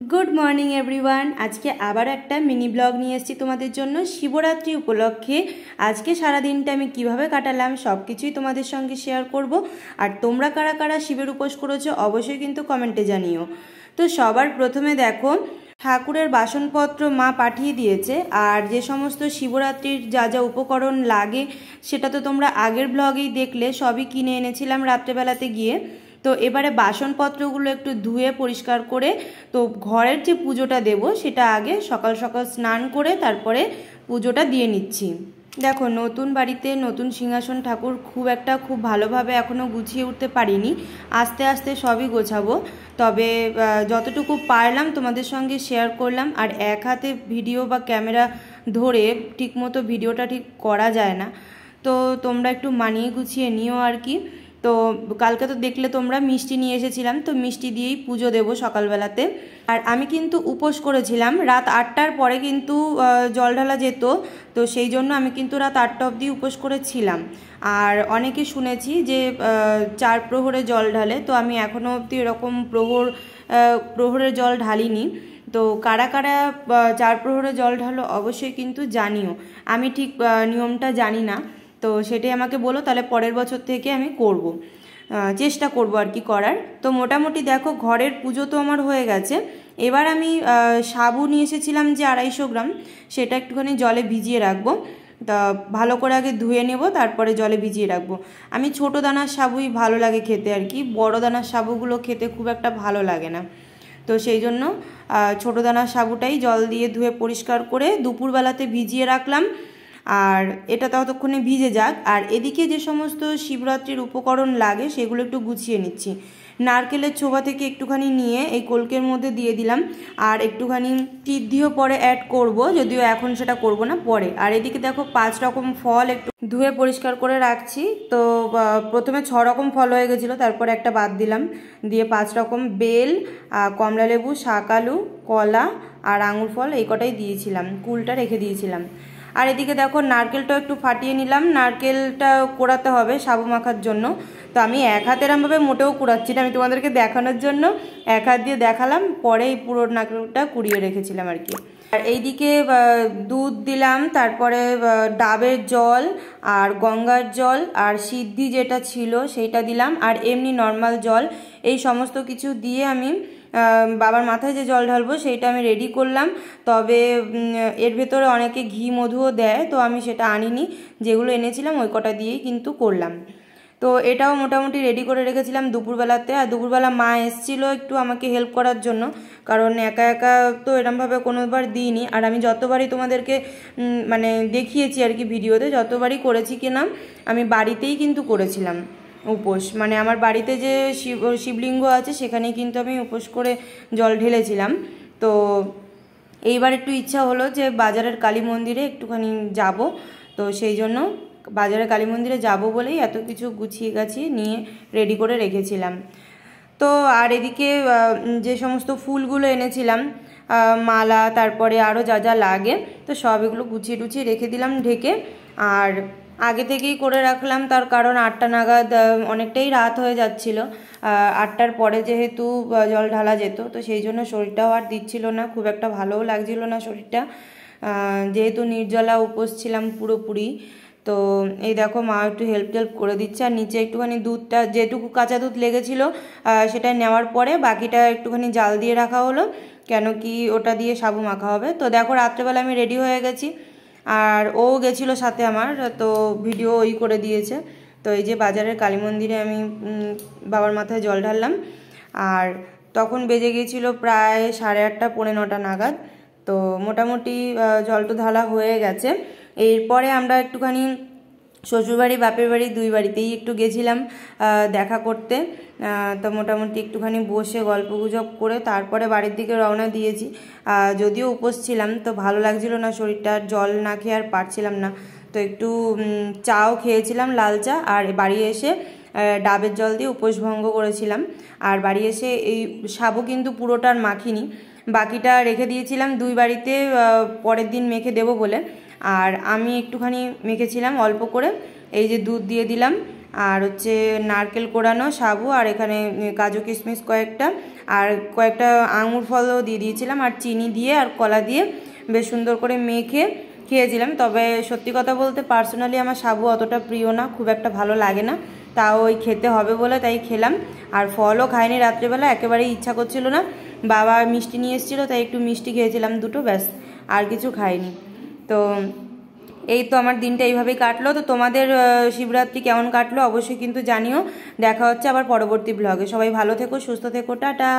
Good morning everyone. आज के आबार एक मिनी ब्लग निये एसेछि तोमादेर जोन्नो शिवरात्रि उपलक्षे। आज के सारा दिनटा आमि किभाबे काटालाम सबकिछुई तोमादेर संगे शेयर करब। और तोमरा कारा कारा शिवेर उपोस करेछो अवश्यई किन्तु कमेंटे जानिओ। तो सबार प्रथमे देखो ठाकुरेर बासनपत्र मा पाठिये दिएছে और जे समस्त शिवरात्रिर जा जा उपकरण लागे सेटा तो तोमरा आगेर ब्लगेई देखले सबई किने এনেছিলাম रात्रेबेलाते गिये। तो एबारे बासनपत्रगुलो एकटु धुए परिष्कार करे तो घरेर जे पुजोटा देव सेटा आगे सकाल सकाल स्नान करे तारपरे पुजोटा दिए निচ্ছি। देखो नतून बाड़ीते नतून सिंहासन ठाकुर खूब भालोभाबे एखोनो गुछिए उठते पारिनी, आस्ते आस्ते सबई गोछाबो। तबे যতটুকু पारलाम तोमादेर संगे शेयर करलाम। और एक हाथे भिडियो बा कैमरा धरे ठीकमतो भिडियोटा ठीक करा जाय ना, तो तोमरा एकटु मानिये गुछिए निओ आर कि। तो कालके तो देखले तोमरा मिष्टि निये एसेछिलाम, तो मिष्टि दिएई पुजो देव सकाल बेलाते। और आमी किन्तु उपोस करेछिलाम रात 8टार परे किन्तु जल ढाला जेत, तो सेई जोन्नो आमी किन्तु रात 8टा अब्दि उपोस करेछिलाम। और अनेके शुनेछि जे 4 प्रहरे जल ढाले, तो आमी एखोनो अब्दि एरकम प्रहरे जल ढालिनी। तो कारा कारा 4 प्रहरे जल ढालो अवश्यई किन्तु जानिओ। आमी ठीक नियमटा जानि ना, तो सेटाई आमाके बोलो, ताहले परेर बछर थेके आमी करब, चेष्टा करब आर कि करार। तो मोटामुटी देखो घरेर पुजो तो आमार हये गेछे। एबार आमी साबु निये एसेछिलाम जे 250 ग्राम, सेटा एकटुखानि जले भिजिए राखबो। ता भालो करे आगे धुए नेब, तारपरे जले भिजिए राखबो। आमी छोटो दानार साबुई भालो लागे खेते आर कि, बड़ो दानार साबुगुलो खेते खूब एकटा भालो लागे ना। तो सेई जोन्नो छोटो दानार साबुटाई जल दिए धुए परिष्कार करे दुपुर बेलाते भिजिए राखलाम। और এটা ততক্ষণে ভিজে যাক। আর এদিকে যে সমস্ত শিবরাত্রির উপকরণ লাগে সেগুলো একটু গুছিয়ে নিচ্ছি। নারকেলের ছোবা থেকে একটুখানি নিয়ে এই কলকের মধ্যে দিয়ে দিলাম। আর একটুখানি সিদ্ধিও পরে অ্যাড করব, যদিও এখন সেটা করব না, পরে। আর এদিকে দেখো 5 রকম ফল একটু ধুয়ে পরিষ্কার করে রাখছি। তো প্রথমে 6 রকম ফল হয়ে গেছিলো, তারপরে একটা বাদ দিলাম, দিয়ে 5 রকম বেল, কমলা লেবু, শাক আলু, কলা আর আঙুর ফল এই কটাই দিয়েছিলাম, কুলটা রেখে দিয়েছিলাম। আর এদিকে দেখো নারকেলটা একটু ফাটিয়ে নিলাম, নারকেলটা কোড়াতে হবে সাবু মাখার জন্য। তো আমি এক হাতে এরমভাবে মোটেও কুড়াচ্ছি না, আমি তোমাদেরকে দেখানোর জন্য এক হাত দিয়ে দেখালাম, পরে এই পুরো নারকেলটা কুড়িয়ে রেখেছিলাম আর কি। আর এইদিকে দুধ দিলাম, তারপরে ডাবের জল আর গঙ্গার জল আর সিদ্ধি যেটা ছিল সেইটা দিলাম, আর এমনি নর্মাল জল, এই সমস্ত কিছু দিয়ে আমি বাবার মাথায় যে জল ঢালবো সেইটা আমি রেডি করলাম। তবে এর ভেতরে অনেকে ঘি মধুও দেয়, তো আমি সেটা আনিনি, যেগুলো এনেছিলাম ওই কটা দিয়েই কিন্তু করলাম। তো এটাও মোটামুটি রেডি করে রেখেছিলাম দুপুরবেলাতে। আর দুপুরবেলা মা এসেছিলো একটু আমাকে হেল্প করার জন্য, কারণ একা একা তো এরমভাবে কোনোবার দিইনি। আর আমি যতবারই তোমাদেরকে মানে দেখিয়েছি আর কি ভিডিওতে, যতবারই করেছি কিনা আমি বাড়িতেই কিন্তু করেছিলাম উপোস। মানে আমার বাড়িতে যে শিবলিঙ্গ আছে সেখানেই কিন্তু আমি উপোস করে জল ঢেলেছিলাম। তো এইবার একটু ইচ্ছা হলো যে বাজারের কালী মন্দিরে একটুখানি যাব, তো সেই জন্য বাজারে কালী মন্দিরে যাব বলেই এত কিছু গুছিয়ে গাছিয়ে নিয়ে রেডি করে রেখেছিলাম। তো আর এদিকে যে সমস্ত ফুলগুলো এনেছিলাম, মালা, তারপরে আরও যা যা লাগে, তো সব এগুলো গুছিয়ে টুছিয়ে রেখে দিলাম ঢেকে। আর আগে থেকেই করে রাখলাম, তার কারণ 8টা নাগাদ অনেকটাই রাত হয়ে যাচ্ছিল। 8টার পরে যেহেতু জল ঢালা যেত, তো সেই জন্য শরীরটাও আর দিচ্ছিল না, খুব একটা ভালোও লাগছিল না শরীরটা, যেহেতু নির্জলা উপোস ছিলাম পুরোপুরি। তো এই দেখো মা একটু হেল্প করে দিচ্ছে। আর নিচে একটুখানি দুধটা, যেটুকু কাঁচা দুধ লেগেছিলো সেটা নেওয়ার পরে বাকিটা একটুখানি জাল দিয়ে রাখা হলো, কেন কি ওটা দিয়ে সাবু মাখা হবে। তো দেখো রাত্রেবেলা আমি রেডি হয়ে গেছি, আর ও গেছিলো সাথে আমার, তো ভিডিও ওই করে দিয়েছে। তো এই যে বাজারের কালী মন্দিরে আমি বাবার মাথায় জল ঢাললাম, আর তখন বেজে গিয়েছিল প্রায় 8:30 পৌনে 9টা নাগাদ। তো মোটামুটি জলটা ঢালা হয়ে গেছে। এরপরে আমরা একটুখানি শ্বশুরবাড়ি বাপের বাড়ি দুই বাড়িতেই একটু গেছিলাম দেখা করতে। তো মোটামুটি একটুখানি বসে গল্প গুজব করে তারপরে বাড়ির দিকে রওনা দিয়েছি। যদিও উপোস ছিলাম, তো ভালো লাগছিল না শরীরটা, জল না খেয়ে আর পারছিলাম না, তো একটু চাও খেয়েছিলাম, লাল চা। আর বাড়ি এসে ডাবের জল দিয়ে উপোস ভঙ্গ করেছিলাম। আর বাড়ি এসে এই সাবু কিন্তু পুরোটার মাখিনি, বাকিটা রেখে দিয়েছিলাম দুই বাড়িতে পরের দিন মেখে দেবো বলে। আর আমি একটুখানি মেখেছিলাম অল্প করে, এই যে দুধ দিয়ে দিলাম, আর হচ্ছে নারকেল কোড়ানো, সাবু, আর এখানে কাজু কিশমিশ কয়েকটা, আর কয়েকটা আঙুর ফলও দিয়ে দিয়েছিলাম, আর চিনি দিয়ে আর কলা দিয়ে বেশ সুন্দর করে মেখে খেয়েছিলাম। তবে সত্যি কথা বলতে পার্সোনালি আমার সাবু অতটা প্রিয় না, খুব একটা ভালো লাগে না, তাও ওই খেতে হবে বলে তাই খেলাম। আর ফলও খাইনি রাত্রেবেলা, একেবারেই ইচ্ছা করছিল না। বাবা মিষ্টি নিয়ে এসেছিলো, তাই একটু মিষ্টি খেয়েছিলাম দুটো, ব্যাস, আর কিছু খাইনি। তো এই তো আমার দিনটা এইভাবেই কাটলো। তো তোমাদের শিবরাত্রি কেমন কাটলো অবশ্যই কিন্তু জানিও। দেখা হচ্ছে আবার পরবর্তী ব্লগে। সবাই ভালো থেকো, সুস্থ থেকো, টাটা।